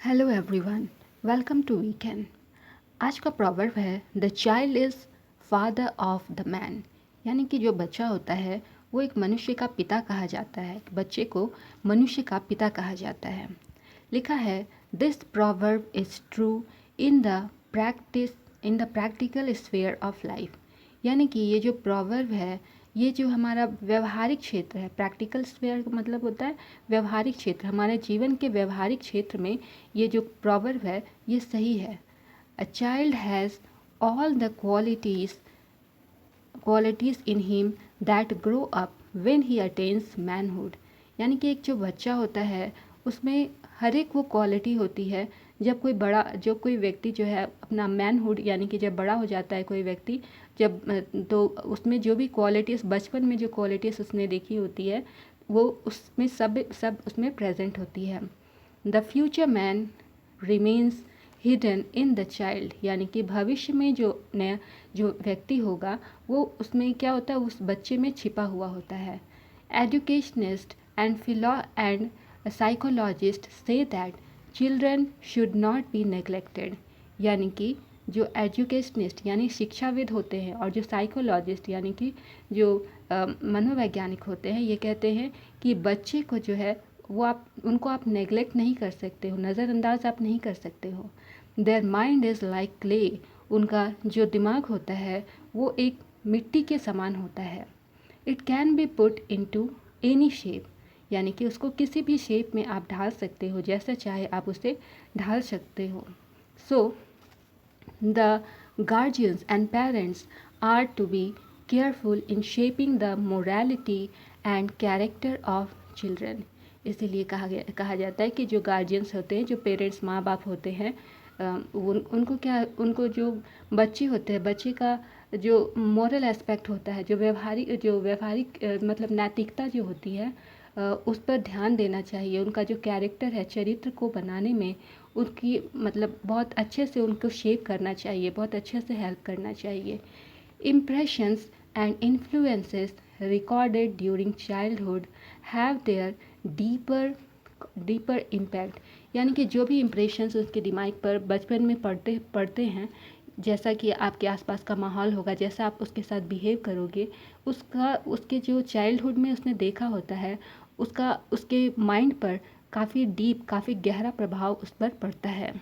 Hello everyone, welcome to weekend. आज का proverb है the child is father of the man. यानी कि जो बच्चा होता है वो एक मनुष्य का पिता कहा जाता है। बच्चे को मनुष्य का पिता कहा जाता है। लिखा है this proverb is true in the practical sphere of life. यानी कि ये जो प्रॉवर्ब है ये जो हमारा व्यवहारिक क्षेत्र है, प्रैक्टिकल स्फेयर का मतलब होता है व्यवहारिक क्षेत्र, हमारे जीवन के व्यवहारिक क्षेत्र में ये जो प्रॉवर्ब है ये सही है। A child has all the qualities in him that grow up when he attains manhood. यानी कि एक जो बच्चा होता है उसमें हर एक वो क्वालिटी होती है जब कोई व्यक्ति जो है अपना मैनहुड यानी कि जब बड़ा हो जाता है कोई व्यक्ति, जब तो उसमें जो भी क्वालिटीज़ बचपन में जो क्वालिटीज़ उसने देखी होती है वो उसमें सब उसमें प्रेजेंट होती है। The future man remains hidden in the child. यानी कि भविष्य में जो नया जो व्यक्ति होगा वो उसमें क्या होता है, उस बच्चे में छिपा हुआ होता है। Educationist and psychologist say that children should not be neglected. यानी कि जो एजुकेशनिस्ट यानी शिक्षाविद होते हैं और जो साइकोलॉजिस्ट यानी कि जो मनोवैज्ञानिक होते हैं ये कहते हैं कि बच्चे को जो है वो उनको आप नेग्लेक्ट नहीं कर सकते हो, नज़रअंदाज आप नहीं कर सकते हो। Their mind is like clay. उनका जो दिमाग होता है वो एक मिट्टी के समान होता है। It can be put into any shape. यानी कि उसको किसी भी शेप में आप ढाल सकते हो, जैसा चाहे आप उसे ढाल सकते हो। सो the guardians and parents are to be careful in shaping the morality and character of children। इसीलिए कहा जाता है कि जो गार्जियंस होते हैं, जो पेरेंट्स माँ बाप होते हैं, उनको जो बच्चे होते हैं, बच्चे का जो मोरल एस्पेक्ट होता है, जो व्यवहारिक मतलब नैतिकता जो होती है उस पर ध्यान देना चाहिए। उनका जो कैरेक्टर है, चरित्र को बनाने में उनकी मतलब बहुत अच्छे से उनको शेप करना चाहिए, बहुत अच्छे से हेल्प करना चाहिए। Impressions and influences recorded during childhood have their deeper impact. यानी कि जो भी इम्प्रेशंस उसके दिमाग पर बचपन में पड़ते हैं, जैसा कि आपके आसपास का माहौल होगा, जैसा आप उसके साथ बिहेव करोगे, उसके जो चाइल्डहुड में उसने देखा होता है उसके माइंड पर काफ़ी गहरा प्रभाव उस पर पड़ता है।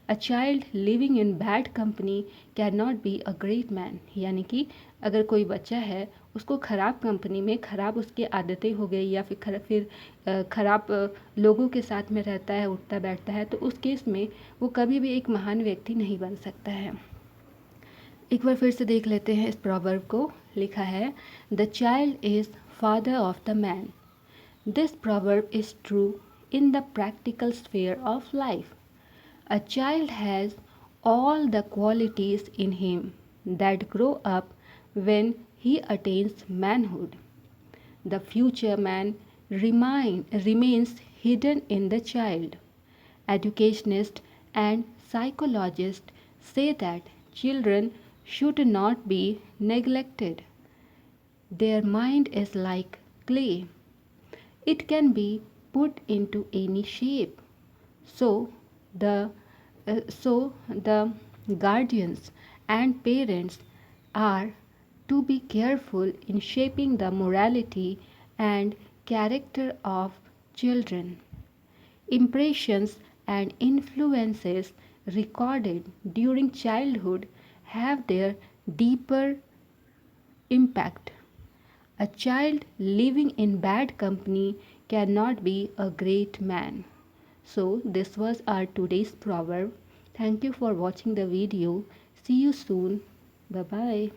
A child living in bad company can not be a great man. यानी कि अगर कोई बच्चा है उसको ख़राब कंपनी में ख़राब उसकी आदतें हो गई या फिर ख़राब लोगों के साथ में रहता है, उठता बैठता है, तो उस केस में वो कभी भी एक महान व्यक्ति नहीं बन सकता है। एक बार फिर से देख लेते हैं इस प्रॉवर्ब को। लिखा है the child is father of the man. This proverb is true in the practical sphere of life. A child has all the qualities in him that grow up when he attains manhood. The future man remains hidden in the child. Educationists and psychologists say that children should not be neglected. Their mind is like clay. It can be put into any shape. So the so the guardians and parents are to be careful in shaping the morality and character of children. Impressions and influences recorded during childhood have their deeper impact. A child living in bad company cannot be a great man. So, this was our today's proverb. Thank you for watching the video. See you soon. Bye bye.